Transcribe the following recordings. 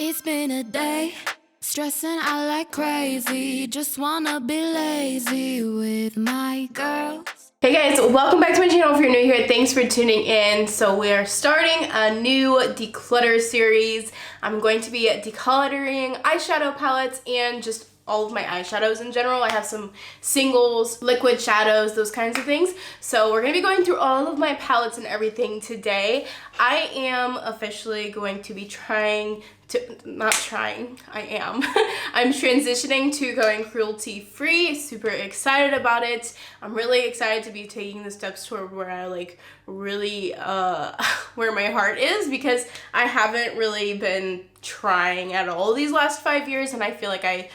It's been a day, stressing out like crazy. Just wanna be lazy with my girls. Hey guys, welcome back to my channel. If you're new here, thanks for tuning in. So we are starting a new declutter series. I'm going to be decluttering eyeshadow palettes and just all of my eyeshadows in general. I have some singles, liquid shadows, those kinds of things. So we're gonna be going through all of my palettes and everything today. I am officially going to be I'm transitioning to going cruelty free. Super excited about it. I'm really excited to be taking the steps toward where I really where my heart is, because I haven't really been trying at all these last 5 years, and I feel like I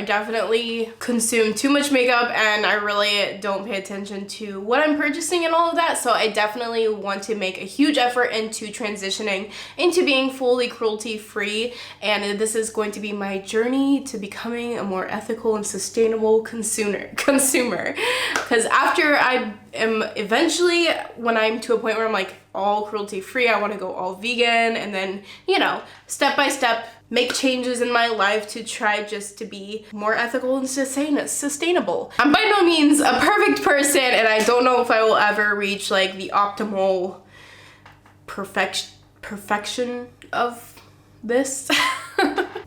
definitely consume too much makeup and I really don't pay attention to what I'm purchasing and all of that. So I definitely want to make a huge effort into transitioning into being fully cruelty free, and this is going to be my journey to becoming a more ethical and sustainable consumer. Because after I am eventually, when I'm to a point where I'm like all cruelty free, I want to go all vegan, and then step by step make changes in my life to try just to be more ethical and sustainable. I'm by no means a perfect person, and I don't know if I will ever reach like the optimal perfection of this.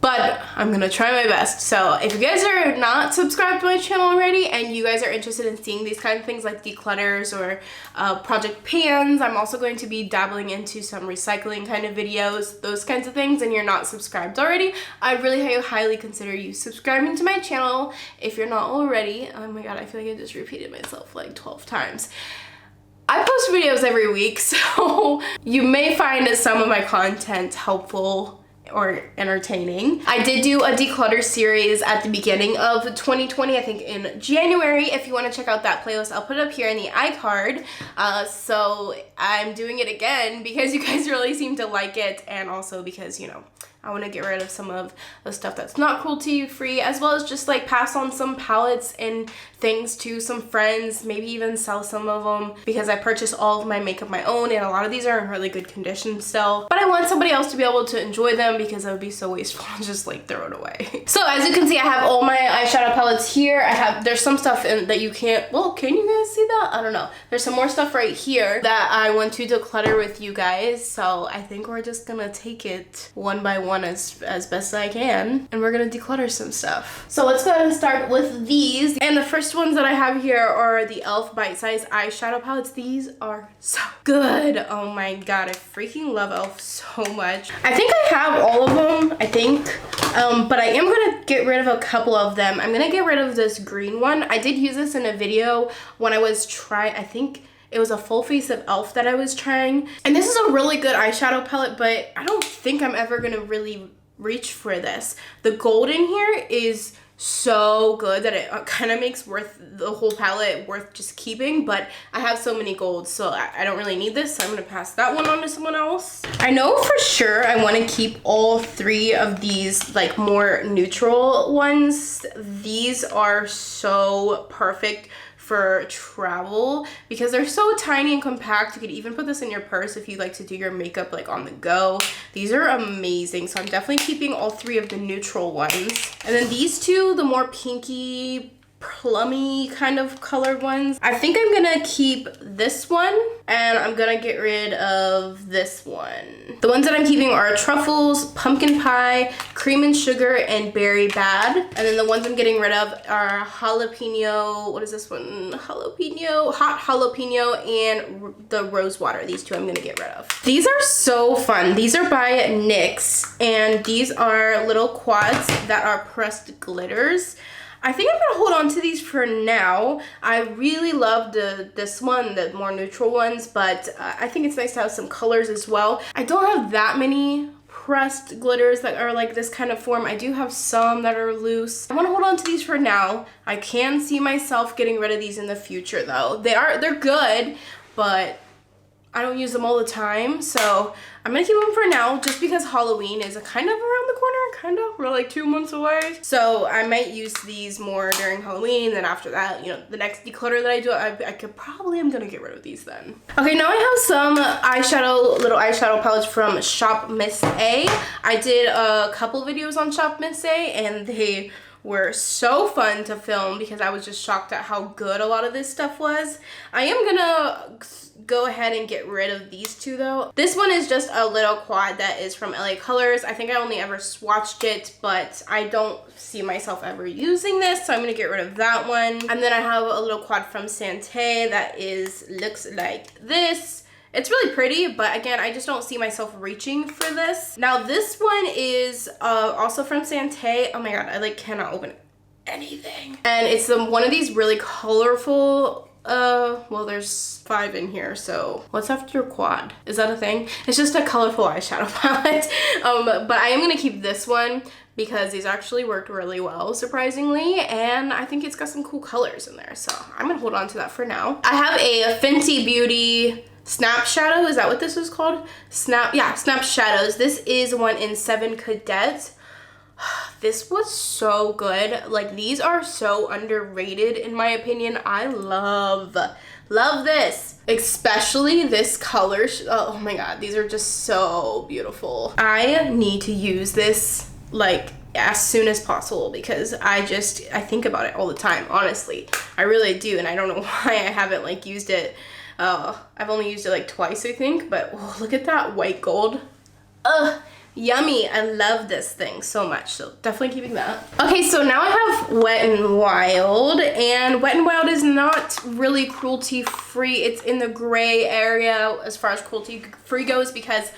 But I'm gonna try my best. So if you guys are not subscribed to my channel already and you guys are interested in seeing these kind of things like declutters or project pans, I'm also going to be dabbling into some recycling kind of videos, those kinds of things, and you're not subscribed already, I really highly consider you subscribing to my channel if you're not already. Oh my god, I feel like I just repeated myself like 12 times. I post videos every week, so you may find some of my content helpful or entertaining. I did do a declutter series at the beginning of 2020, I think in January. If you want to check out that playlist, I'll put it up here in the iCard. So I'm doing it again because you guys really seem to like it, and also because, I want to get rid of some of the stuff that's not cruelty free, as well as just like pass on some palettes and things to some friends, maybe even sell some of them, because I purchased all of my makeup my own, and a lot of these are in really good condition still, but I want somebody else to be able to enjoy them because it would be so wasteful to just like throw it away. So as you can see, I have all my eyeshadow palettes here. There's some stuff in that you can't, well, can you guys see that? I don't know. There's some more stuff right here that I want to declutter with you guys, so I think we're just gonna take it one by one as best I can, and we're gonna declutter some stuff. So let's go ahead and start with these, and the first ones that I have here are the e.l.f. bite-sized eyeshadow palettes. These are so good. Oh my god, I freaking love e.l.f. so much. I think I have all of them, I think, but I am gonna get rid of a couple of them. I'm gonna get rid of this green one. I did use this in a video when I was I think it was a full face of e.l.f. that I was trying. And this is a really good eyeshadow palette, but I don't think I'm ever gonna really reach for this. The gold in here is so good that it kind of makes the whole palette worth just keeping, but I have so many golds, so I don't really need this, so I'm gonna pass that one on to someone else. I know for sure I want to keep all three of these like more neutral ones. These are so perfect for travel because they're so tiny and compact. You could even put this in your purse if you like to do your makeup like on the go. These are amazing, so I'm definitely keeping all three of the neutral ones. And then these two, the more pinky plummy kind of colored ones, I think I'm gonna keep this one, and I'm gonna get rid of this one. The ones that I'm keeping are truffles, pumpkin pie, cream and sugar, and berry bad. And then the ones I'm getting rid of are jalapeno, what is this one? Jalapeno, hot jalapeno, and the rose water. These two I'm gonna get rid of. These are so fun. These are by NYX, and these are little quads that are pressed glitters. I think I'm gonna hold on to these for now. I really love this one, the more neutral ones, but I think it's nice to have some colors as well. I don't have that many pressed glitters that are like this kind of form. I do have some that are loose. I want to hold on to these for now. I can see myself getting rid of these in the future though. They're good, but I don't use them all the time, so I'm gonna keep them for now just because Halloween is kind of around the corner, we're like 2 months away. So I might use these more during Halloween, then after that, you know, the next declutter that I do, I'm gonna get rid of these then. Okay, now I have some little eyeshadow palettes from Shop Miss A. I did a couple videos on Shop Miss A and they were so fun to film because I was just shocked at how good a lot of this stuff was. I am gonna go ahead and get rid of these two though. This one is just a little quad that is from LA Colors. I think I only ever swatched it, but I don't see myself ever using this, so I'm gonna get rid of that one. And then I have a little quad from Santé that looks like this. It's really pretty, but again, I just don't see myself reaching for this. Now this one is also from Santé. Oh my god, I like cannot open anything. And it's one of these really colorful, well, there's 5 in here, so what's after quad? Is that a thing? It's just a colorful eyeshadow palette. But I am gonna keep this one because these actually worked really well, surprisingly, and I think it's got some cool colors in there, so I'm gonna hold on to that for now. I have a Fenty Beauty Snap Shadow, is that what this is called? Snap Shadows. This is one in 7 Cadet. This was so good. Like, these are so underrated in my opinion. I love this, especially this color. Oh my god, these are just so beautiful. I need to use this like as soon as possible because I think about it all the time, honestly. I really do, and I don't know why I haven't like used it. I've only used it like twice, I think, but oh, look at that white gold. Ugh, yummy. I love this thing so much, so definitely keeping that. Okay, so now I have Wet n Wild, and Wet n Wild is not really cruelty-free. It's in the gray area as far as cruelty-free goes because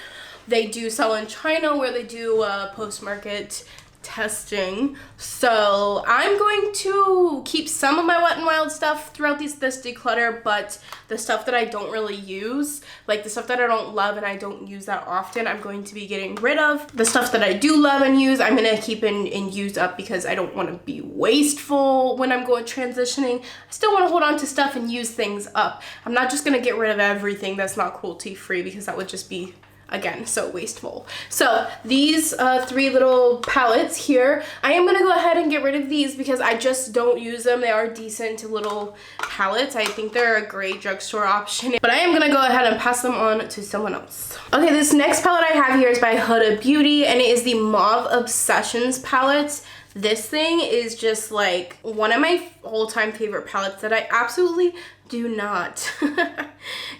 they do sell in China where they do post-market testing. So I'm going to keep some of my Wet n Wild stuff throughout this declutter, but the stuff that I don't really use, like the stuff that I don't love and I don't use that often, I'm going to be getting rid of. The stuff that I do love and use, I'm gonna keep and use up because I don't want to be wasteful when I'm going transitioning. I still want to hold on to stuff and use things up. I'm not just gonna get rid of everything that's not cruelty free because that would just be, again, so wasteful. So these 3 little palettes here, I am gonna go ahead and get rid of these because I just don't use them. They are decent little palettes. I think they're a great drugstore option, but I am gonna go ahead and pass them on to someone else. Okay, this next palette I have here is by Huda Beauty, and it is the Mauve Obsessions palette. This thing is just like one of my all-time favorite palettes that I absolutely do not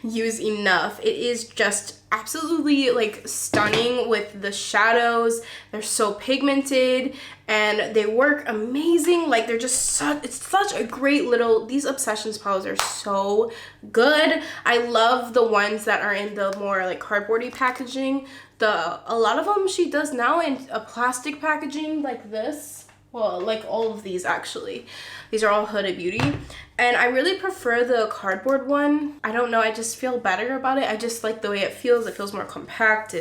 use enough. It is just absolutely like stunning with the shadows. They're so pigmented and they work amazing. Like they're just it's such a great little, these Obsessions palettes are so good. I love the ones that are in the more like cardboardy packaging. A lot of them she does now in a plastic packaging like this. Well, like all of these actually. These are all Huda Beauty. And I really prefer the cardboard one. I don't know, I just feel better about it. I just like the way it feels. It feels more compact.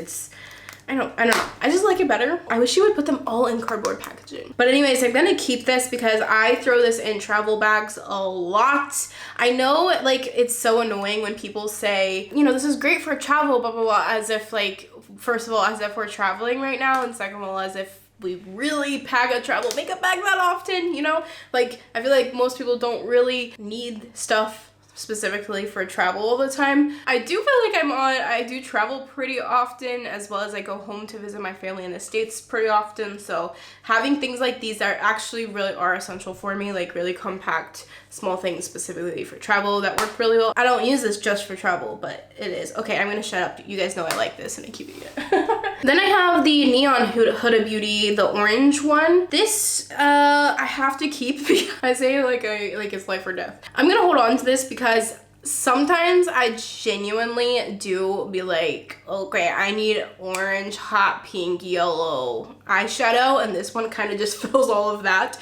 I don't know. I just like it better. I wish you would put them all in cardboard packaging. But anyways, I'm gonna keep this because I throw this in travel bags a lot. I know like it's so annoying when people say, you know, this is great for travel, blah, blah, blah, as if like, first of all, as if we're traveling right now, and second of all, as if we really pack a travel makeup bag that often, you know? Like, I feel like most people don't really need stuff specifically for travel all the time. I do feel like I do travel pretty often, as well as I go home to visit my family in the States pretty often, so having things like these that actually really are essential for me, like really compact small things specifically for travel that work really well. I don't use this just for travel, but it is. Okay, I'm gonna shut up. You guys know I like this and I keep eating it. Then I have the Neon Huda Beauty, the orange one. This I have to keep because I say like it's life or death. I'm gonna hold on to this because sometimes I genuinely do be like, okay, I need orange, hot pink, yellow eyeshadow, and this one kind of just fills all of that.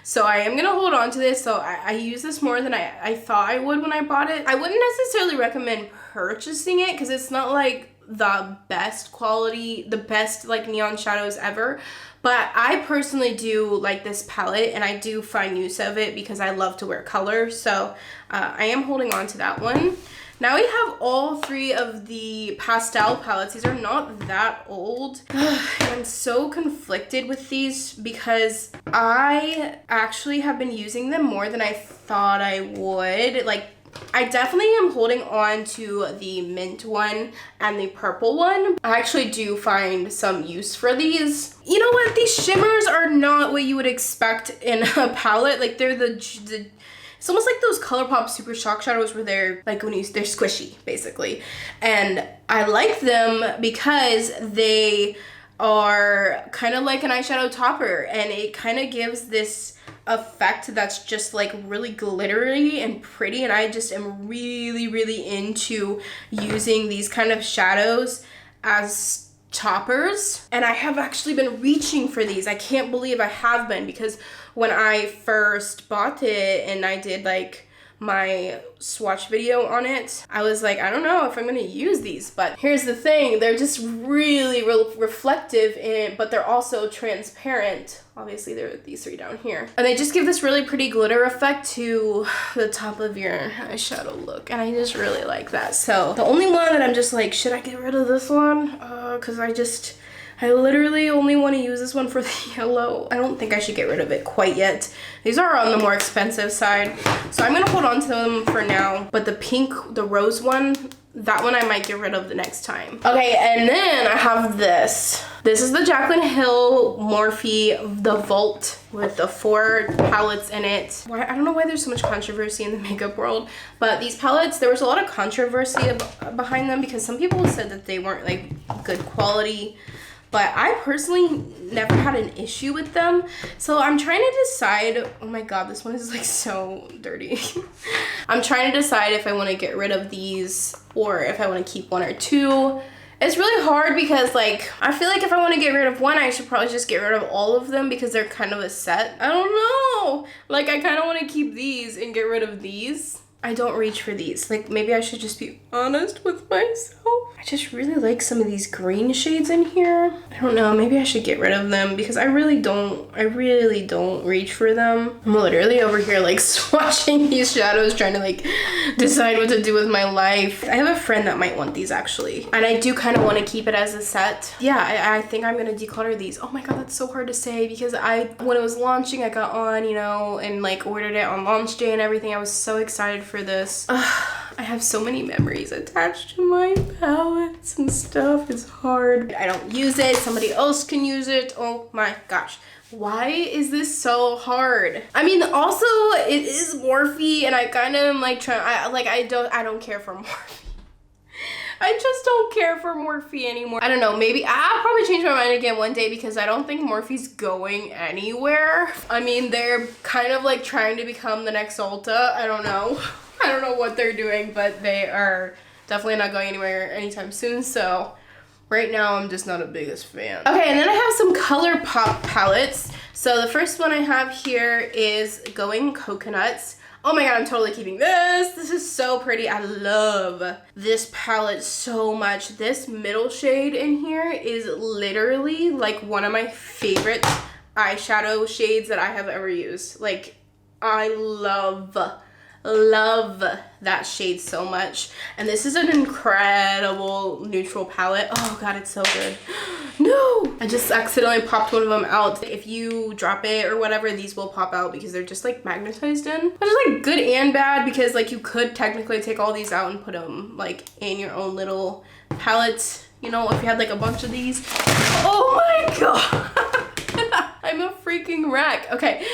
So I am gonna hold on to this. So I use this more than I thought I would when I bought it. I wouldn't necessarily recommend purchasing it because it's not like the best quality, the best like neon shadows ever. But I personally do like this palette and I do find use of it because I love to wear color. So I am holding on to that one. Now we have all 3 of the pastel palettes. These are not that old. I'm so conflicted with these because I actually have been using them more than I thought I would. Like, I definitely am holding on to the mint one and the purple one. I actually do find some use for these. You know what? These shimmers are not what you would expect in a palette. Like, they're it's almost like those Colourpop Super Shock Shadows where they're like they're squishy, basically. And I like them because they are kind of like an eyeshadow topper, and it kind of gives this effect that's just like really glittery and pretty, and I just am really, really into using these kind of shadows as toppers. And I have actually been reaching for these. I can't believe I have been, because when I first bought it and I did like my swatch video on it, I was like, I don't know if I'm gonna use these. But here's the thing, they're just really reflective in it, but they're also transparent. Obviously there are these 3 down here, and they just give this really pretty glitter effect to the top of your eyeshadow look, and I just really like that. So the only one that I'm just like, should I get rid of this one? Because I literally only want to use this one for the yellow. I don't think I should get rid of it quite yet. These are on the more expensive side, so I'm gonna hold on to them for now. But the pink, the rose one, that one I might get rid of the next time. Okay, and then I have this. This is the Jaclyn Hill Morphe, the Vault, with the 4 palettes in it. I don't know why there's so much controversy in the makeup world, but these palettes, there was a lot of controversy behind them because some people said that they weren't like good quality. But I personally never had an issue with them. So I'm trying to decide, oh my god, this one is like so dirty. I'm trying to decide if I want to get rid of these or if I want to keep 1 or 2. It's really hard because like, I feel like if I want to get rid of one, I should probably just get rid of all of them because they're kind of a set. I don't know. Like, I kind of want to keep these and get rid of these. I don't reach for these. Like, maybe I should just be honest with myself. I just really like some of these green shades in here. I don't know, maybe I should get rid of them because I really don't reach for them. I'm literally over here like swatching these shadows, trying to like decide what to do with my life. I have a friend that might want these actually, and I do kind of want to keep it as a set. Yeah, I think I'm gonna declutter these. Oh my god, that's so hard to say because when it was launching, I got on, you know, and like ordered it on launch day and everything. I was so excited for this. I have so many memories attached to my palettes and stuff. It's hard. I don't use it. Somebody else can use it. Oh my gosh. Why is this so hard? I mean, also it is Morphe, and I kind of am like I don't care for Morphe. I just don't care for Morphe anymore. I don't know, maybe I'll probably change my mind again one day because I don't think Morphe's going anywhere. I mean, they're kind of like trying to become the next Ulta. I don't know. I don't know what they're doing, but they are definitely not going anywhere anytime soon. So right now I'm just not a biggest fan. Okay, and then I have some Colourpop palettes. So the first one I have here is Going Coconuts. Oh my god, I'm totally keeping this. This is so pretty. I love this palette so much. This middle shade in here is literally like one of my favorite eyeshadow shades that I have ever used. Like, I love that shade so much. And this is an incredible neutral palette. Oh god, it's so good. No! I just accidentally popped one of them out. If you drop it or whatever, these will pop out because they're just like magnetized in. Which is like good and bad because like you could technically take all these out and put them like in your own little palette. You know, if you had like a bunch of these. Oh my god! I'm a freaking wreck. Okay.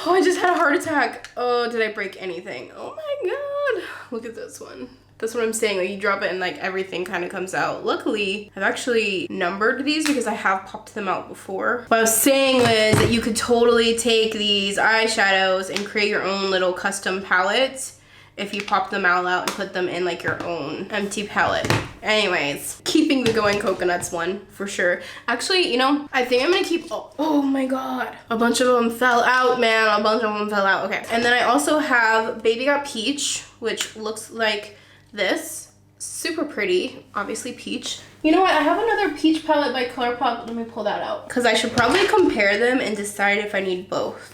Oh, I just had a heart attack. Oh, did I break anything? Oh my god. Look at this one. That's what I'm saying. Like, you drop it and like everything kind of comes out. Luckily, I've actually numbered these because I have popped them out before. What I was saying was that you could totally take these eyeshadows and create your own little custom palettes if you pop them all out and put them in like your own empty palette. Anyways, keeping the Going Coconuts one for sure. Actually, you know, I think I'm gonna keep, oh my god. A bunch of them fell out, man. A bunch of them fell out. Okay. And then I also have Baby Got Peach, which looks like this. Super pretty, obviously peach. You know what, I have another peach palette by Colourpop. Let me pull that out. Because I should probably compare them and decide if I need both.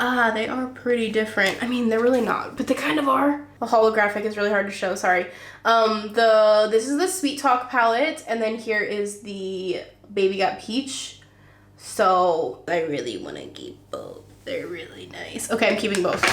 They are pretty different. I mean, they're really not, but they kind of are. The holographic is really hard to show, sorry. This is the Sweet Talk palette, and then here is the Baby Got Peach. So I really want to keep both. They're really nice. Okay, I'm keeping both.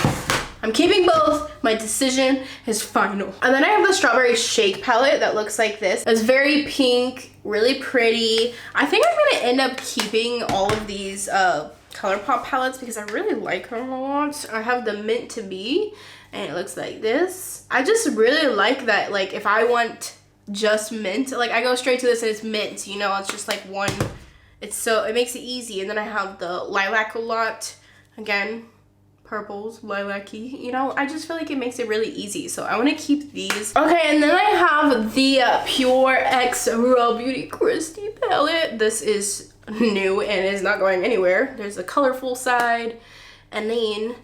I'm keeping both. My decision is final. And then I have the Strawberry Shake palette that looks like this. It's very pink, really pretty. I think I'm gonna end up keeping all of these Colourpop palettes because I really like them a lot. I have the Mint to Be, and it looks like this. I just really like that, like if I want just mint, like I go straight to this and it's mint, you know, it's just like one, it makes it easy. And then I have the Lilac a lot, again, purples, lilac-y, you know, I just feel like it makes it really easy. So I want to keep these. Okay, and then I have the Pure X Real Beauty Christy palette. This is new and is not going anywhere. There's a colorful side, and then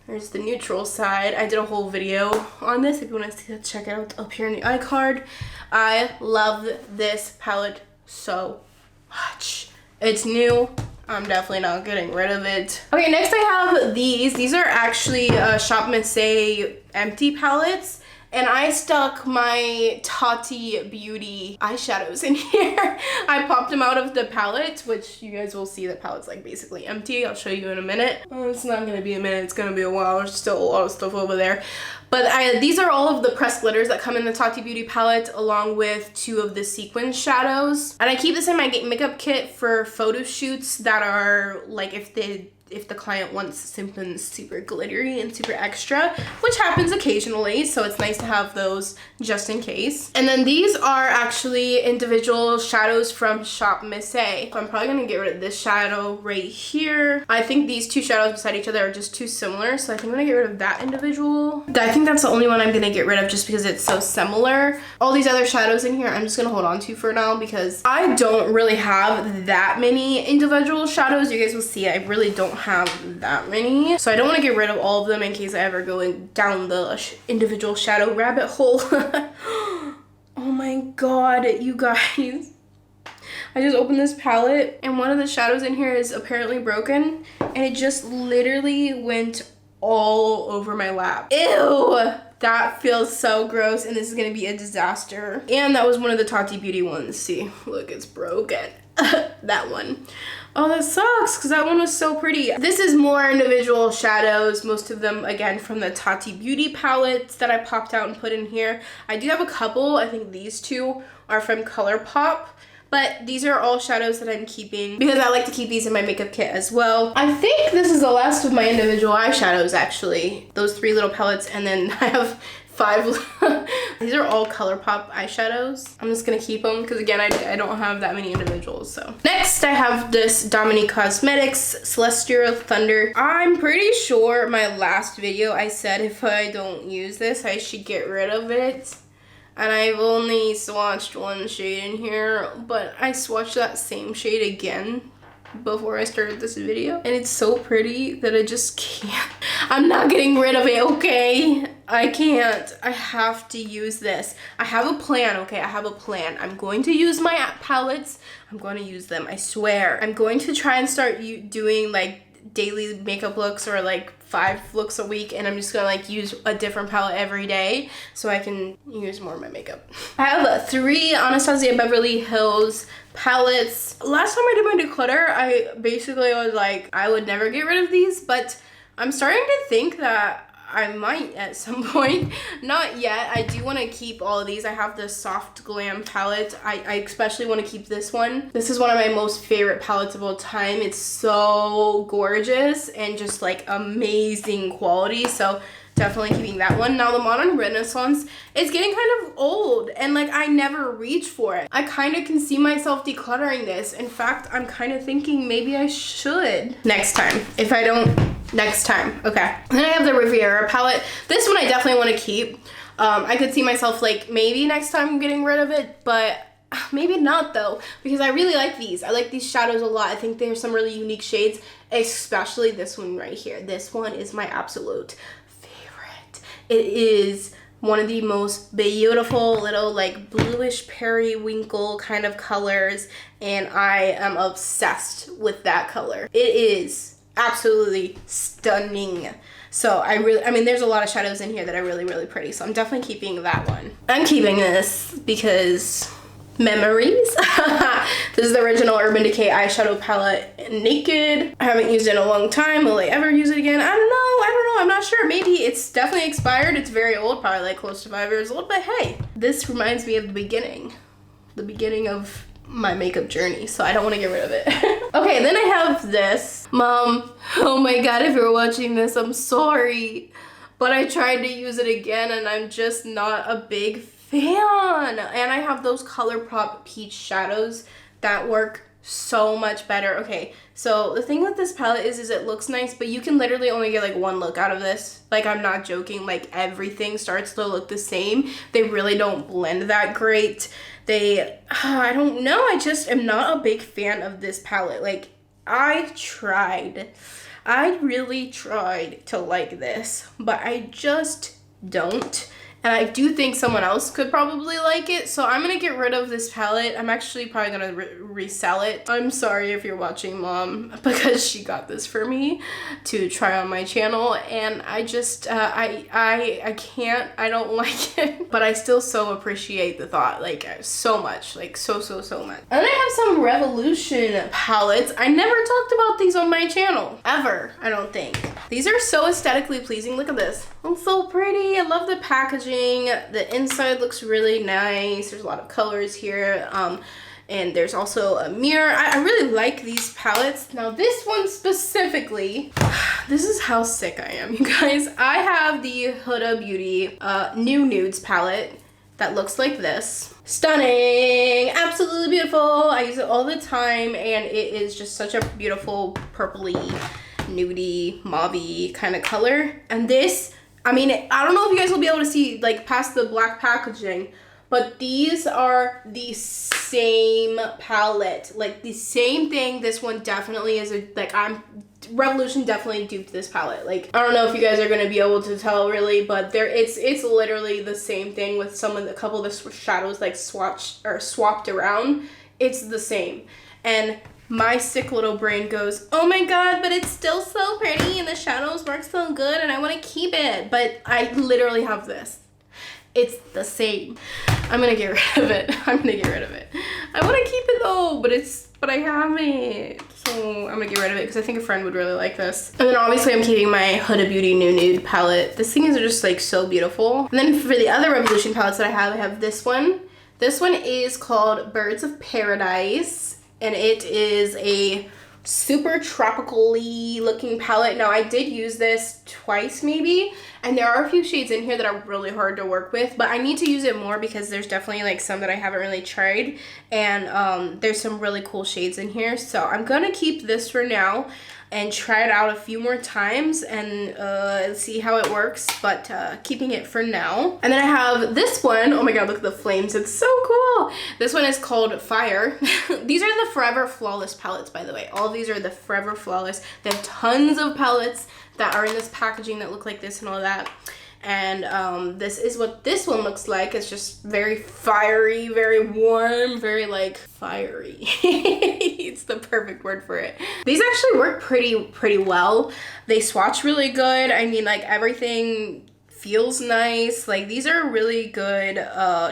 there's the neutral side. I did a whole video on this if you want to see that, check it out up here in the iCard. I love this palette so much. It's new. I'm definitely not getting rid of it. Okay, next I have these. These are actually Shop Missy empty palettes. And I stuck my Tati Beauty eyeshadows in here. I popped them out of the palette, which you guys will see the palette's like basically empty. I'll show you in a minute. Oh, it's not gonna be a minute, it's gonna be a while. There's still a lot of stuff over there. But these are all of the pressed glitters that come in the Tati Beauty palette, along with 2 of the sequin shadows. And I keep this in my makeup kit for photo shoots that are like if the client wants something super glittery and super extra, which happens occasionally, so it's nice to have those just in case. And then these are actually individual shadows from Shop Missy. So I'm probably gonna get rid of this shadow right here. I think these 2 shadows beside each other are just too similar, so I think I'm gonna get rid of that individual. I think that's the only one I'm gonna get rid of just because it's so similar. All these other shadows in here I'm just gonna hold on to for now because I don't really have that many individual shadows. You guys will see I really don't have that many, so I don't want to get rid of all of them in case I ever go down the individual shadow rabbit hole. Oh my god, you guys, I just opened this palette and one of the shadows in here is apparently broken, and it just literally went all over my lap. Ew, that feels so gross, and this is gonna be a disaster. And that was one of the Tati Beauty ones. See, look, it's broken. That one. Oh, that sucks because that one was so pretty. This is more individual shadows, most of them again from the Tati Beauty palettes that I popped out and put in here. I do have a couple. I think these 2 are from Colourpop, but these are all shadows that I'm keeping because I like to keep these in my makeup kit as well. I think this is the last of my individual eyeshadows actually. Those 3 little palettes, and then I have 5. These are all Colourpop eyeshadows. I'm just gonna keep them because again I don't have that many individuals. So next I have this Domini Cosmetics Celestial Thunder. I'm pretty sure my last video I said if I don't use this I should get rid of it, and I've only swatched 1 shade in here, but I swatched that same shade again before I started this video, and it's so pretty that I just can't. I'm not getting rid of it, okay? I can't. I have to use this. I have a plan, okay? I have a plan. I'm going to use my palettes. I'm going to use them, I swear. I'm going to try and start doing like daily makeup looks, or like 5 looks a week, and I'm just gonna like use a different palette every day so I can use more of my makeup. I have 3 Anastasia Beverly Hills palettes. Last time I did my declutter, I basically was like, I would never get rid of these, but I'm starting to think that I might at some point. Not yet. I do want to keep all of these. I have the Soft Glam palette. I especially want to keep this one. This is one of my most favorite palettes of all time. It's so gorgeous and just like amazing quality. So definitely keeping that one. Now the Modern Renaissance is getting kind of old, and like I never reach for it. I kind of can see myself decluttering this. In fact, I'm kind of thinking maybe I should next time. If I don't, next time. Okay. Then I have the Riviera palette. This one I definitely want to keep. I could see myself like maybe next time getting rid of it, but maybe not though, because I really like these. I like these shadows a lot. I think there's some really unique shades, especially this one right here. This one is my absolute favorite. It is one of the most beautiful little like bluish periwinkle kind of colors, and I am obsessed with that color. It is absolutely stunning. So I mean, there's a lot of shadows in here that are really, really pretty. So I'm definitely keeping that one. I'm keeping this because memories. This is the original Urban Decay eyeshadow palette, Naked. I haven't used it in a long time. Will I ever use it again? I don't know. I'm not sure. Maybe. It's definitely expired. It's very old, probably like close to 5 years old. But hey, this reminds me of the beginning of my makeup journey, so I don't want to get rid of it. Okay, then I have this. Mom, oh my god, if you're watching this, I'm sorry, but I tried to use it again and I'm just not a big fan. And I have those Colourpop peach shadows that work so much better. Okay, so the thing with this palette is it looks nice, but you can literally only get like one look out of this. Like, I'm not joking. Like, everything starts to look the same. They really don't blend that great. I don't know, I just am not a big fan of this palette. Like, I really tried to like this, but I just don't. And I do think someone else could probably like it, so I'm gonna get rid of this palette. I'm actually probably gonna resell it. I'm sorry if you're watching, Mom, because she got this for me to try on my channel, and I just, I can't, I don't like it. But I still so appreciate the thought, like, so much, like, so much. And then I have some Revolution palettes. I never talked about these on my channel, ever, I don't think. These are so aesthetically pleasing. Look at this. It's so pretty. I love the packaging. The inside looks really nice. There's a lot of colors here. And there's also a mirror. I really like these palettes. Now this one specifically, this is how sick I am, you guys. I have the Huda Beauty New Nudes palette that looks like this. Stunning, absolutely beautiful. I use it all the time, and it is just such a beautiful purpley, nudie, mauve-y kind of color. And this, I mean, I don't know if you guys will be able to see like past the black packaging, but these are the same palette, like the same thing. This one definitely is Revolution definitely duped this palette. Like, I don't know if you guys are gonna be able to tell really, but it's literally the same thing with a couple of the shadows like swapped around. It's the same. And my sick little brain goes, oh my god, but it's still so pretty and the shadows work so good and I want to keep it. But I literally have this. It's the same. I'm gonna get rid of it. I want to keep it though, but I have it. So I'm gonna get rid of it because I think a friend would really like this. And then obviously I'm keeping my Huda Beauty New Nude palette. These things are just like so beautiful. And then for the other Revolution palettes that I have this one. This one is called Birds of Paradise. And it is a super tropical-y looking palette. Now, I did use this twice maybe, and there are a few shades in here that are really hard to work with, but I need to use it more because there's definitely like some that I haven't really tried, and there's some really cool shades in here. So I'm gonna keep this for now and try it out a few more times and see how it works, but keeping it for now. And then I have this one. Oh my god, look at the flames. It's so cool. This one is called Fire. These are the Forever Flawless palettes, by the way. All of these are the Forever Flawless. They have tons of palettes that are in this packaging that look like this and all that. And this is what this one looks like. It's just very fiery, very warm, very like fiery. It's the perfect word for it. These actually work pretty well. They swatch really good. I mean, like, everything feels nice. Like, these are really good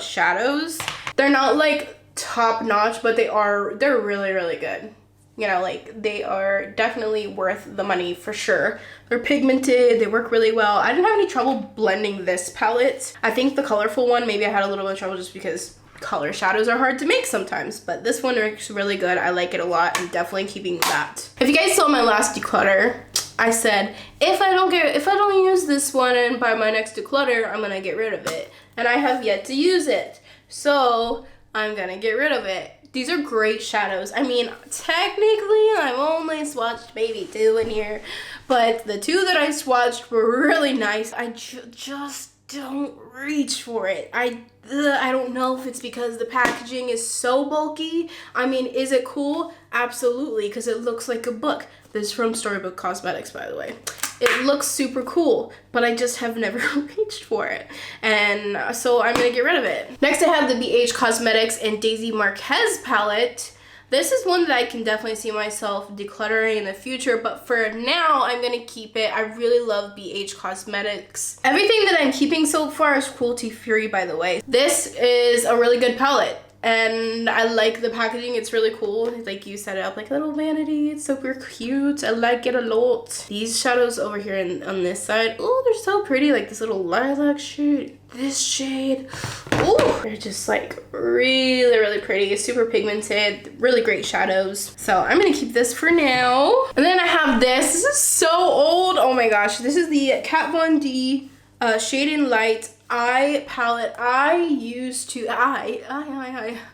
shadows. They're not like top notch, but they're really good. You know, like, they are definitely worth the money for sure. They're pigmented, they work really well. I didn't have any trouble blending this palette. I think the colorful one, maybe I had a little bit of trouble just because color shadows are hard to make sometimes, but this one works really good. I like it a lot. I'm definitely keeping that. If you guys saw my last declutter, I said, if I don't use this one and buy my next declutter, I'm gonna get rid of it. And I have yet to use it. So I'm gonna get rid of it. These are great shadows. I mean, technically, I've only swatched maybe 2 in here, but the 2 that I swatched were really nice. I just don't reach for it. I don't know if it's because the packaging is so bulky. I mean, is it cool? Absolutely, because it looks like a book. This is from Storybook Cosmetics, by the way. It looks super cool, but I just have never reached for it. And so I'm gonna get rid of it. Next, I have the BH Cosmetics and Daisy Marquez palette. This is one that I can definitely see myself decluttering in the future, but for now, I'm gonna keep it. I really love BH Cosmetics. Everything that I'm keeping so far is cruelty-free, by the way. This is a really good palette. And I like the packaging. It's really cool. Like, you set it up like a little vanity. It's super cute. I like it a lot. These shadows over here on this side, oh, they're so pretty. Like this little lilac shade, this shade. Oh, they're just like really, really pretty. Super pigmented, really great shadows. So I'm gonna keep this for now. And then I have this. This is so old. Oh my gosh. This is the Kat Von D Shade and Light eye palette. I used to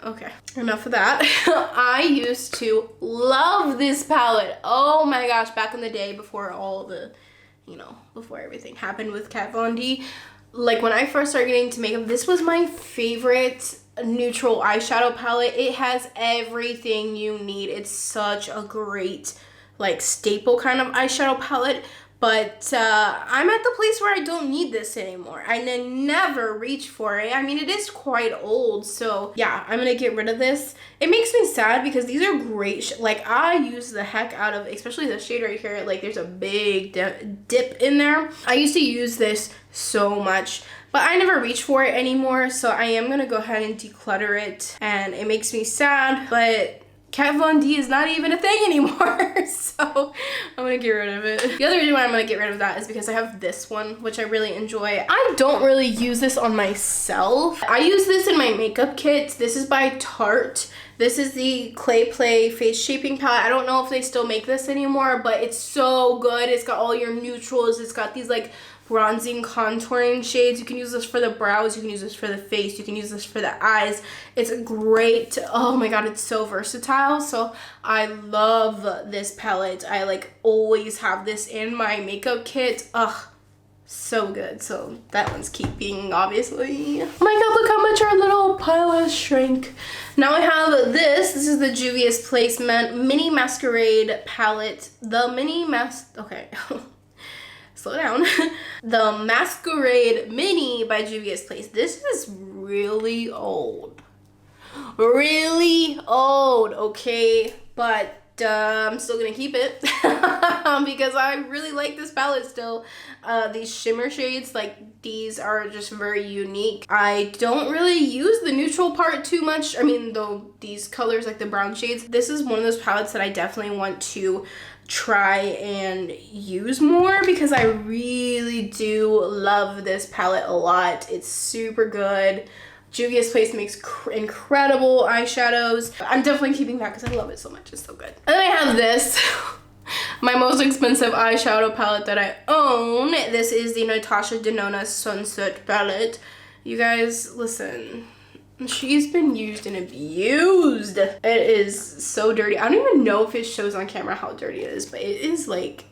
okay, enough of that. I used to love this palette. Oh my gosh, back in the day, before all the, you know, before everything happened with Kat Von D, like when I first started getting into makeup, this was my favorite neutral eyeshadow palette. It has everything you need. It's such a great, like, staple kind of eyeshadow palette. But I'm at the place where I don't need this anymore. I never reach for it. I mean, it is quite old, so yeah, I'm gonna get rid of this. It makes me sad because these are great. Like, I use the heck out of, especially the shade right here. Like, there's a big dip in there. I used to use this so much, but I never reach for it anymore, so I am gonna go ahead and declutter it. And it makes me sad, but Kat Von D is not even a thing anymore, so I'm gonna get rid of it. The other reason why I'm gonna get rid of that is because I have this one, which I really enjoy. I don't really use this on myself. I use this in my makeup kit. This is by Tarte. This is the Clay Play Face Shaping Palette. I don't know if they still make this anymore, but it's so good. It's got all your neutrals. It's got these like bronzing contouring shades. You can use this for the brows, you can use this for the face, you can use this for the eyes. It's great. Oh my god, it's so versatile. So I love this palette. I like always have this in my makeup kit. Ugh, so good. So that one's keeping, obviously. Oh my god, look how much our little pile has shrank. Now I have this. This is the Juvia's Place Mini Masquerade palette. Okay. Slow down. The Masquerade Mini by Juvia's Place. This is really old. Really old, okay? But I'm still gonna keep it because I really like this palette still. These shimmer shades, like, these are just very unique. I don't really use the neutral part too much. I mean, though, these colors, like the brown shades, this is one of those palettes that I definitely want to try and use more because I really do love this palette a lot. It's super good. Juvia's Place makes incredible eyeshadows. I'm definitely keeping that because I love it so much. It's so good. And then I have this, my most expensive eyeshadow palette that I own. This is the Natasha Denona Sunset palette. You guys, listen. She's been used and abused. It is so dirty. I don't even know if it shows on camera how dirty it is, but it is like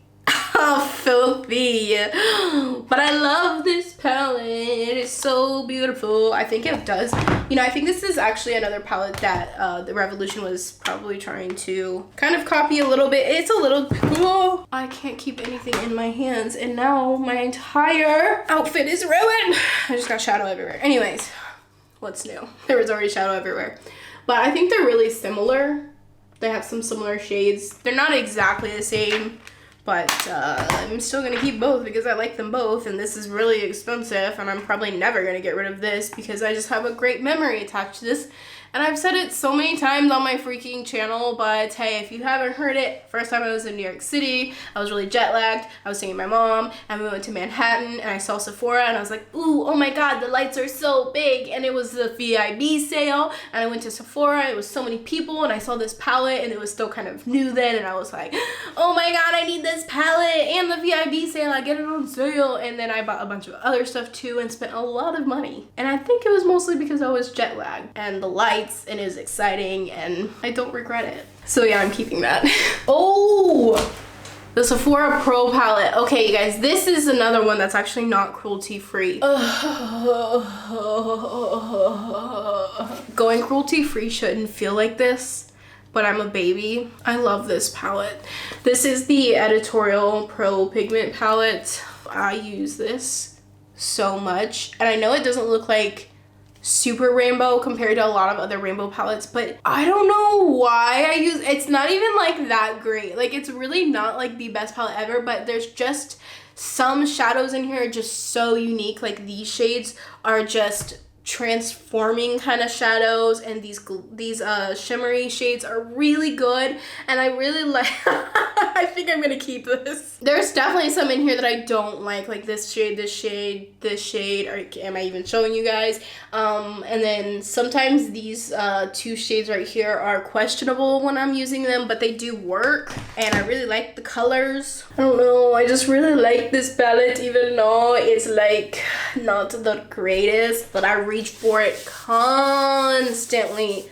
filthy. But I love this palette. It is so beautiful. I think it does. You know, I think this is actually another palette that the Revolution was probably trying to kind of copy a little bit. It's a little, oh, I can't keep anything in my hands, and now my entire outfit is ruined. I just got shadow everywhere. Anyways, what's new? There was already shadow everywhere. But I think they're really similar. They have some similar shades. They're not exactly the same, but I'm still gonna keep both because I like them both, and this is really expensive, and I'm probably never gonna get rid of this because I just have a great memory attached to this. And I've said it so many times on my freaking channel, but hey, if you haven't heard it, first time I was in New York City, I was really jet lagged. I was seeing my mom, and we went to Manhattan, and I saw Sephora, and I was like, ooh, oh my god, the lights are so big, and it was the VIB sale, and I went to Sephora, it was so many people, and I saw this palette, and it was still kind of new then, and I was like, oh my god, I need this palette, and the VIB sale, I get it on sale, and then I bought a bunch of other stuff too, and spent a lot of money, and I think it was mostly because I was jet lagged, and the lights, and it was exciting, and I don't regret it. So yeah, I'm keeping that. Oh, the Sephora Pro Palette. Okay, you guys, this is another one that's actually not cruelty free. Going cruelty free shouldn't feel like this, but I'm a baby. I love this palette. This is the Editorial Pro Pigment palette. I use this so much, and I know it doesn't look like super rainbow compared to a lot of other rainbow palettes, but I don't know why I use, it's not even like that great. Like it's really not like the best palette ever, but there's just some shadows in here just so unique. Like these shades are just transforming kind of shadows, and these shimmery shades are really good, and I really like I think I'm gonna keep this. There's definitely some in here that I don't like this shade, this shade, this shade, or am I even showing you guys? And then sometimes these two shades right here are questionable when I'm using them, but they do work, and I really like the colors. I don't know, I just really like this palette, even though it's like not the greatest, but I reach for it constantly.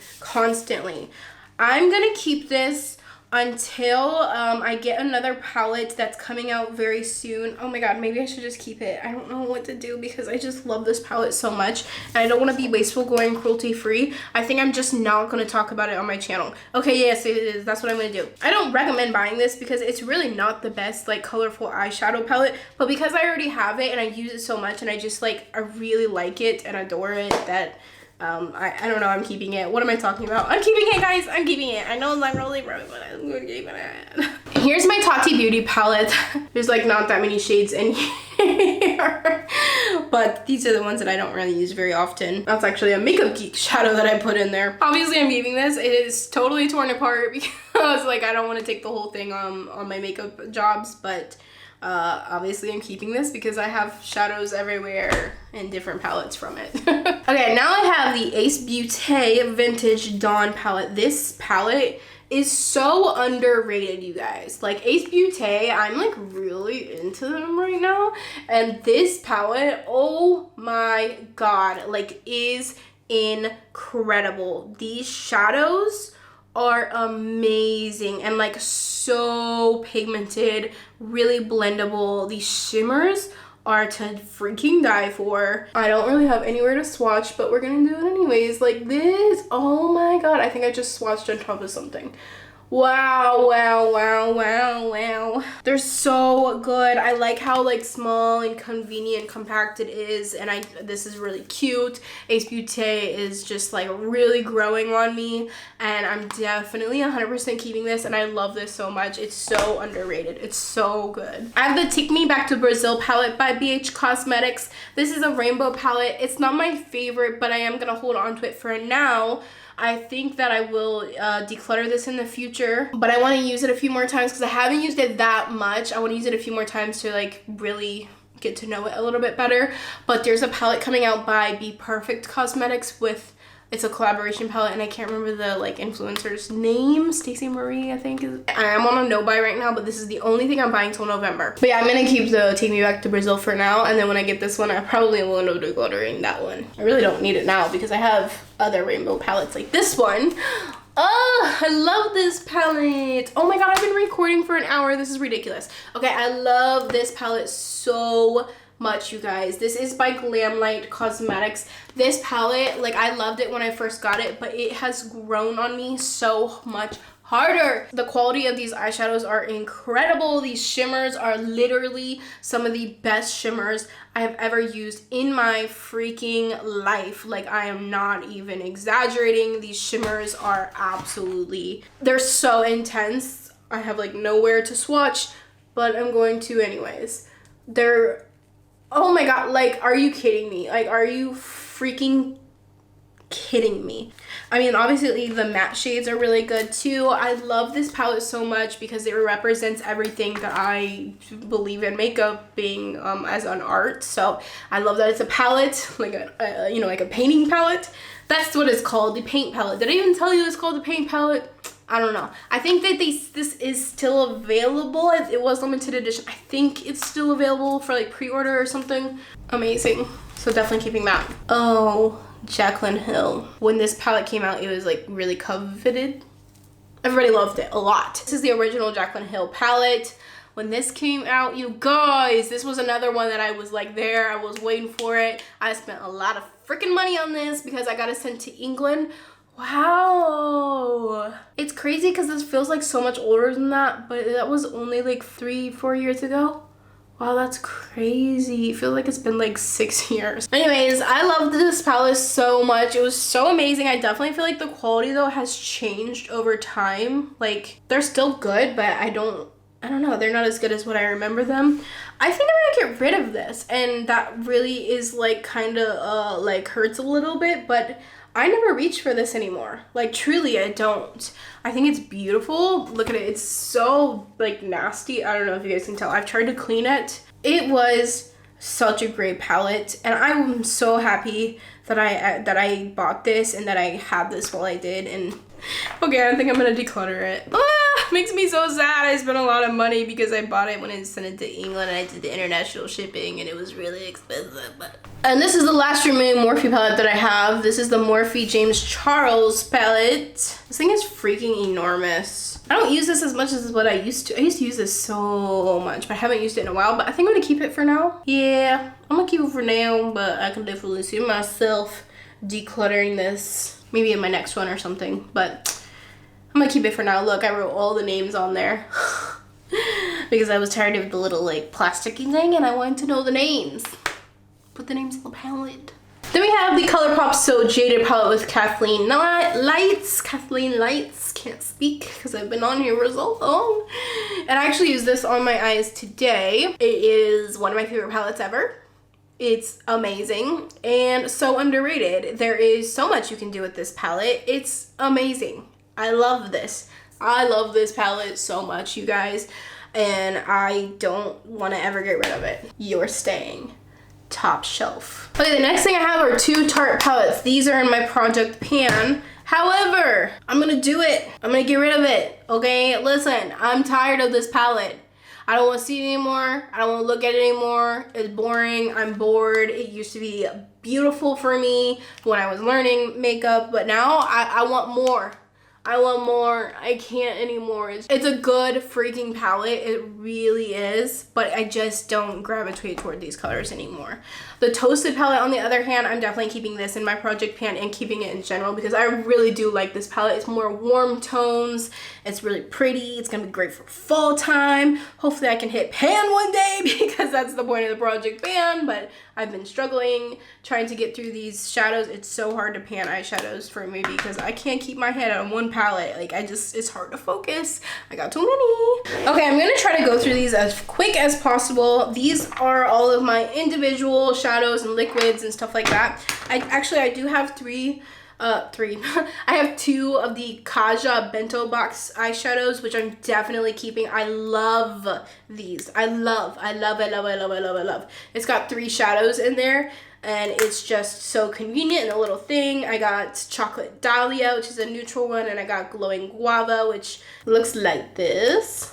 I'm gonna keep this until I get another palette that's coming out very soon. Oh my god, maybe I should just keep it. I don't know what to do because I just love this palette so much, and I don't want to be wasteful going cruelty free. I think I'm just not going to talk about it on my channel. Okay, yes, it is. That's what I'm going to do. I don't recommend buying this because it's really not the best like colorful eyeshadow palette, but because I already have it and I use it so much and I just like, I really like it and adore it, that I don't know, I'm keeping it. What am I talking about? I'm keeping it, guys. I'm keeping it. I know it's not really right, but I'm keeping it. Here's my Tati Beauty palette. There's like not that many shades in here, but these are the ones that I don't really use very often. That's actually a Makeup Geek shadow that I put in there. Obviously, I'm keeping this. It is totally torn apart because like I don't want to take the whole thing on my makeup jobs, but obviously I'm keeping this because I have shadows everywhere and different palettes from it. Okay, now I have the Ace Beauty Vintage Dawn palette. This palette is so underrated, you guys. Like Ace Beauty, I'm like really into them right now, and this palette, oh my god, like is incredible. These shadows are amazing and like so pigmented, really blendable. These shimmers are to freaking die for. I don't really have anywhere to swatch, but we're gonna do it anyways. Like this, oh my god, I think I just swatched on top of something. Wow, wow, wow, wow, wow. They're so good. I like how like small and convenient, compact it is, and this is really cute. Ace Beauty is just like really growing on me, and I'm definitely 100% keeping this, and I love this so much. It's so underrated. It's so good. I have the Take Me Back to Brazil palette by BH Cosmetics. This is a rainbow palette. It's not my favorite, but I am gonna hold on to it for now. I think that I will declutter this in the future, but I want to use it a few more times because I haven't used it that much. I want to use it a few more times to like really get to know it a little bit better. But there's a palette coming out by Be Perfect Cosmetics with, it's a collaboration palette, and I can't remember the like influencer's name. Stacey Marie, I think. I am on a no buy right now, but this is the only thing I'm buying till November. But yeah, I'm gonna keep the Take Me Back to Brazil for now, and then when I get this one, I probably will end up decluttering that one. I really don't need it now because I have other rainbow palettes like this one. Oh, I love this palette. Oh my god, I've been recording for an hour. This is ridiculous. Okay, I love this palette so much, you guys. This is by Glam Cosmetics. This palette, like I loved it when I first got it, but it has grown on me so much harder. The quality of these eyeshadows are incredible. These shimmers are literally some of the best shimmers I have ever used in my freaking life. Like I am not even exaggerating. These shimmers are absolutely, they're so intense. I have like nowhere to swatch, but I'm going to anyways. They're, oh my god, like are you kidding me? Like are you freaking kidding me? I mean, obviously the matte shades are really good too. I love this palette so much because it represents everything that I believe in makeup being as an art. So I love that it's a palette, like a you know, like a painting palette. That's what it's called, the paint palette. Did I even tell you it's called the paint palette? I don't know. I think that this is still available. It was limited edition. I think it's still available for like pre-order or something. Amazing. So definitely keeping that. Oh, Jaclyn Hill. When this palette came out, it was like really coveted. Everybody loved it a lot. This is the original Jaclyn Hill palette. When this came out, you guys, this was another one that I was like there. I was waiting for it. I spent a lot of freaking money on this because I got it sent to England. Wow. It's crazy because this feels like so much older than that, but that was only like 3-4 years ago. Wow, that's crazy. I feel like it's been like 6 years. Anyways, I love this palette so much. It was so amazing. I definitely feel like the quality though has changed over time. Like they're still good, but I don't know. They're not as good as what I remember them. I think I'm gonna get rid of this, and that really is like kind of like hurts a little bit, but I never reach for this anymore. Like truly, I don't. I think it's beautiful. Look at it. It's so like nasty. I don't know if you guys can tell. I've tried to clean it. It was such a great palette, and I'm so happy that I bought this and that I had this while I did. And okay, I think I'm gonna declutter it. Makes me so sad. I spent a lot of money because I bought it when I sent it to England and I did the international shipping and it was really expensive. And this is the last remaining Morphe palette that I have. This is the Morphe James Charles palette. This thing is freaking enormous. I don't use this as much as what I used to. I used to use this so much, but I haven't used it in a while. But I think I'm gonna keep it for now. Yeah, I'm gonna keep it for now, but I can definitely see myself decluttering this maybe in my next one or something. But I'm gonna keep it for now. Look, I wrote all the names on there because I was tired of the little like plasticky thing and I wanted to know the names. Put the names on the palette. Then we have the Colourpop So Jaded palette with Kathleen Lights. Kathleen Lights. Can't speak because I've been on here for so long. And I actually used this on my eyes today. It is one of my favorite palettes ever. It's amazing and so underrated. There is so much you can do with this palette. It's amazing. I love this. I love this palette so much, you guys, and I don't want to ever get rid of it. You're staying top shelf. Okay, the next thing I have are 2 Tarte palettes. These are in my project pan. However, I'm gonna do it. I'm gonna get rid of it, okay? Listen, I'm tired of this palette. I don't want to see it anymore. I don't want to look at it anymore. It's boring. I'm bored. It used to be beautiful for me when I was learning makeup, but now I want more. I want more. I can't anymore. It's a good freaking palette. It really is, but I just don't gravitate toward these colors anymore. The Toasted palette, on the other hand, I'm definitely keeping this in my project pan and keeping it in general because I really do like this palette. It's more warm tones. It's really pretty. It's gonna be great for fall time. Hopefully I can hit pan one day because that's the point of the project pan, but I've been struggling trying to get through these shadows. It's so hard to pan eyeshadows for me because I can't keep my head on one palette. Like it's hard to focus. I got too many. Okay, I'm gonna try to go through these as quick as possible. These are all of my individual shadows and liquids and stuff like that. I do have three. I have 2 of the Kaja bento box eyeshadows, which I'm definitely keeping. I love these. I love. It's got 3 shadows in there and it's just so convenient in a little thing. I got Chocolate Dahlia, which is a neutral one, and I got Glowing Guava, which looks like this.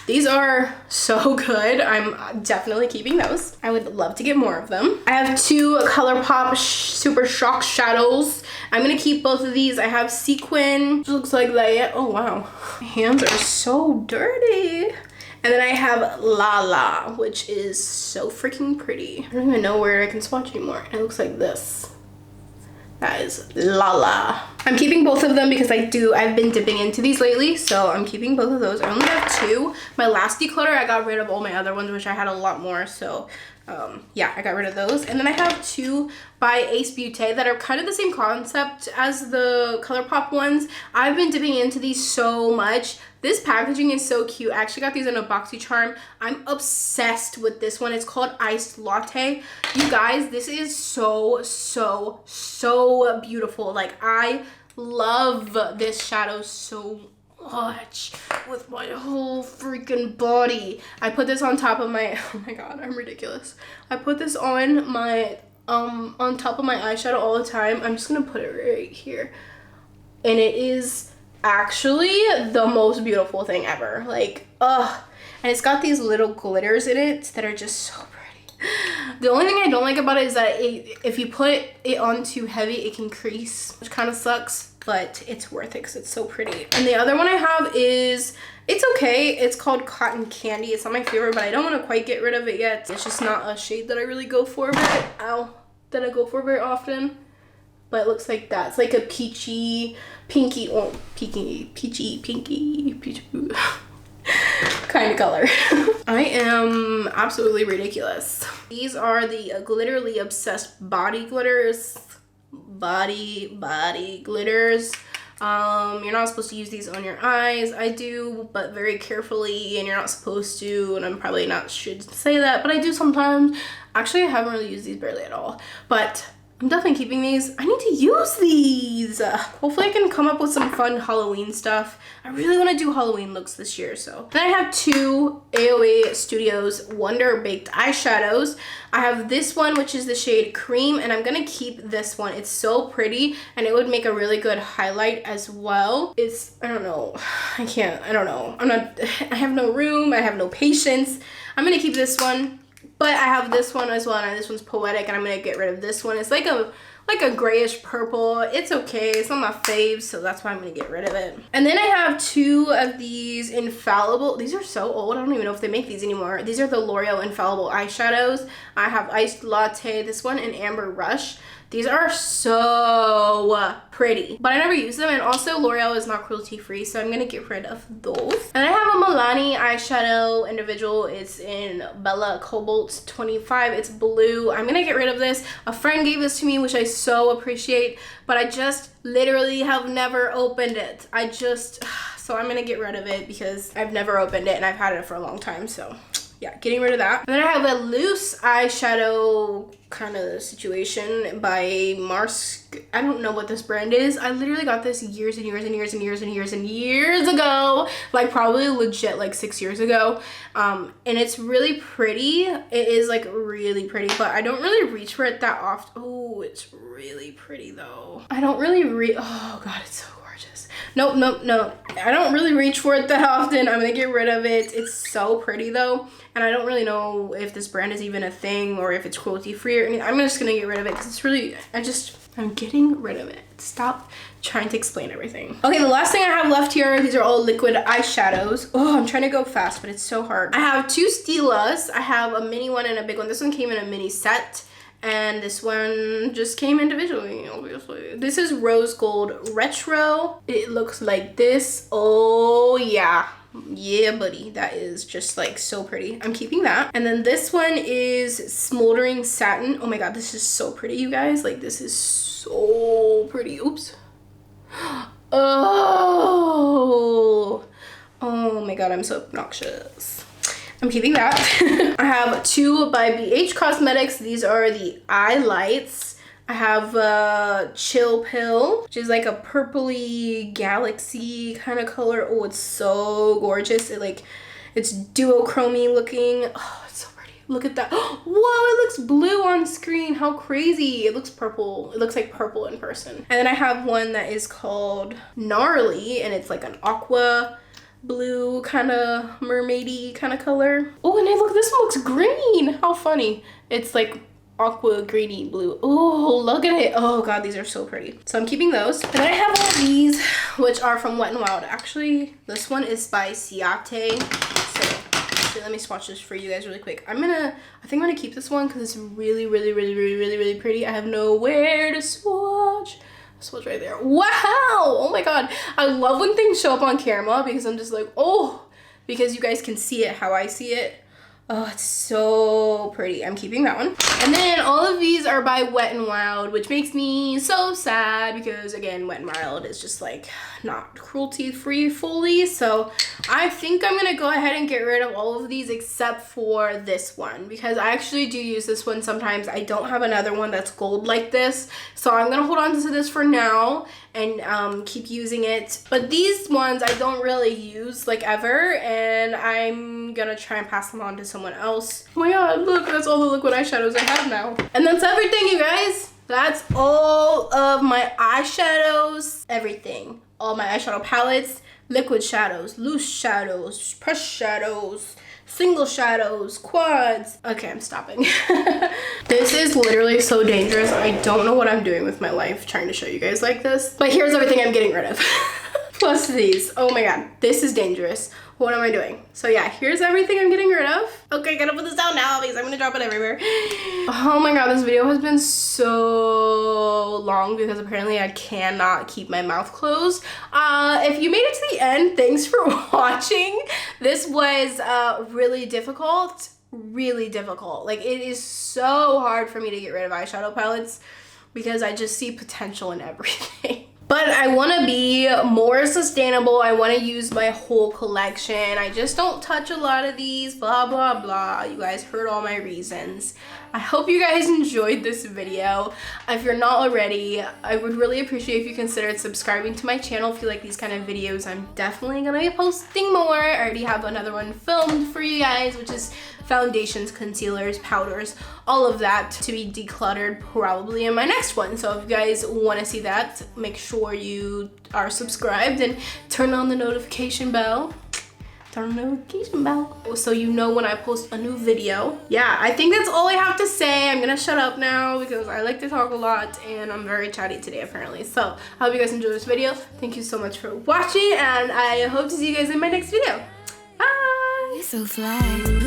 These are so good. I'm definitely keeping those. I would love to get more of them. I have 2 Colourpop Super Shock Shadows. I'm gonna keep both of these. I have Sequin, which looks like that. Oh wow, my hands are so dirty. And then I have Lala, which is so freaking pretty. I don't even know where I can swatch anymore. It looks like this. That is Lala. I'm keeping both of them because I've been dipping into these lately, so I'm keeping both of those. I only have 2. My last declutter, I got rid of all my other ones, which I had a lot more, so yeah, I got rid of those. And then I have 2 by Ace Beauté that are kind of the same concept as the Colourpop ones. I've been dipping into these so much. This packaging is so cute. I actually got these in a BoxyCharm. I'm obsessed with this one. It's called Iced Latte. You guys, this is so beautiful. Like, I love this shadow so much with my whole freaking body. I put this on top of my, oh my god, I'm ridiculous. I put this on my on top of my eyeshadow all the time. I'm just gonna put it right here, and it is actually the most beautiful thing ever. Like, ugh. And it's got these little glitters in it that are just so pretty. The only thing I don't like about it is that if you put it on too heavy, it can crease, which kind of sucks, but it's worth it because it's so pretty. And the other one I have is, it's okay. It's called Cotton Candy. It's not my favorite, but I don't want to quite get rid of it yet. It's just not a shade that I really go for very often. But it looks like that. It's like a peachy, pinky, peachy kind of color. I am absolutely ridiculous. These are the Glitterly Obsessed Body Glitters. Body glitters. You're not supposed to use these on your eyes. I do, but very carefully, and you're not supposed to, and I'm probably not should say that, but I do sometimes. Actually, I haven't really used these barely at all, but I'm definitely keeping these. I need to use these. Hopefully I can come up with some fun Halloween stuff. I really want to do Halloween looks this year, so. Then I have two AOA Studios Wonder Baked eyeshadows. I have this one, which is the shade Cream, and I'm gonna keep this one. It's so pretty, and it would make a really good highlight as well. It's, I don't know, I don't know. I have no room, I have no patience. I'm gonna keep this one. But I have this one as well, and this one's Poetic, and I'm gonna get rid of this one. It's like a grayish purple. It's okay. It's not my faves, so that's why I'm gonna get rid of it. And then I have two of these Infallible. These are so old. I don't even know if they make these anymore. These are the L'Oreal Infallible eyeshadows. I have Iced Latte, this one, and Amber Rush. These are so pretty, but I never use them, and also L'Oreal is not cruelty free, so I'm gonna get rid of those. And I have a Milani eyeshadow individual. It's in Bella Cobalt 25. It's blue. I'm gonna get rid of this. A friend gave this to me, which I so appreciate, but I just literally have never opened it. So I'm gonna get rid of it because I've never opened it, and I've had it for a long time, so yeah, getting rid of that. And then I have a loose eyeshadow kind of situation by Mars. I don't know what this brand is. I literally got this years and years ago, like probably legit like 6 years ago. And it's really pretty. It is like really pretty, but I don't really reach for it that often. Oh, it's really pretty though. I don't really oh god, it's so gorgeous. Nope. I don't really reach for it that often. I'm gonna get rid of it. It's so pretty though. And I don't really know if this brand is even a thing or if it's cruelty free or anything. I'm just gonna get rid of it because it's really, I'm getting rid of it. Stop trying to explain everything. Okay, the last thing I have left here, these are all liquid eyeshadows. Oh, I'm trying to go fast, but it's so hard. I have two Stilas. I have a mini one and a big one. This one came in a mini set, and this one just came individually, obviously. This is Rose Gold Retro. It looks like this. Oh yeah. Yeah, buddy, that is just like so pretty. I'm keeping that. And then this one is Smoldering Satin. Oh my god, this is so pretty, you guys. Like, this is so pretty. Oops. Oh my god, I'm so obnoxious. I'm keeping that. I have two by BH Cosmetics. These are the eye lights. I have Chill Pill, which is like a purpley galaxy kind of color. Oh, it's so gorgeous. It's duochrome looking. Oh, it's so pretty. Look at that. Whoa, it looks blue on screen. How crazy. It looks purple. It looks like purple in person. And then I have one that is called Gnarly, and it's like an aqua blue kind of mermaidy kind of color. Oh, and look, this one looks green. How funny. It's like aqua greeny blue. Oh, look at it. Oh god, these are so pretty. So I'm keeping those. And then I have all of these, which are from Wet n Wild. Actually, this one is by Ciate. So let me swatch this for you guys really quick. I think I'm gonna keep this one because it's really pretty. I have nowhere to swatch. Swatch right there. Wow. Oh my god. I love when things show up on camera because I'm just like, oh, because you guys can see it how I see it. Oh, it's so pretty. I'm keeping that one. And then all of these are by Wet n Wild, which makes me so sad because, again, Wet n Wild is just like not cruelty free fully. So I think I'm gonna go ahead and get rid of all of these except for this one because I actually do use this one sometimes. I don't have another one that's gold like this, so I'm gonna hold on to this for now and keep using it. But these ones I don't really use like ever, and I'm gonna try and pass them on to someone else. Oh my god, look, that's all the liquid eyeshadows I have now. And that's everything, you guys. That's all of my eyeshadows, everything. All my eyeshadow palettes, liquid shadows, loose shadows, pressed shadows, single shadows, quads. Okay, I'm stopping. This is literally so dangerous. I don't know what I'm doing with my life trying to show you guys like this. But here's everything I'm getting rid of. Plus these. Oh my god, this is dangerous. What am I doing? So yeah, here's everything I'm getting rid of. Okay, gotta put this down now because I'm gonna drop it everywhere. Oh my god, this video has been so long because apparently I cannot keep my mouth closed. If you made it to the end, thanks for watching. This was really difficult. Like, it is so hard for me to get rid of eyeshadow palettes because I just see potential in everything. But I want to be more sustainable. I want to use my whole collection. I just don't touch a lot of these, blah, blah, blah. You guys heard all my reasons. I hope you guys enjoyed this video. If you're not already, I would really appreciate if you considered subscribing to my channel if you like these kind of videos. I'm definitely going to be posting more. I already have another one filmed for you guys, which is foundations, concealers, powders, all of that to be decluttered probably in my next one. So if you guys want to see that, make sure you are subscribed and turn on the notification bell. Turn on the notification bell so you know when I post a new video. Yeah, I think that's all I have to say. I'm gonna shut up now because I like to talk a lot and I'm very chatty today apparently. So I hope you guys enjoyed this video. Thank you so much for watching and I hope to see you guys in my next video. Bye! So fly.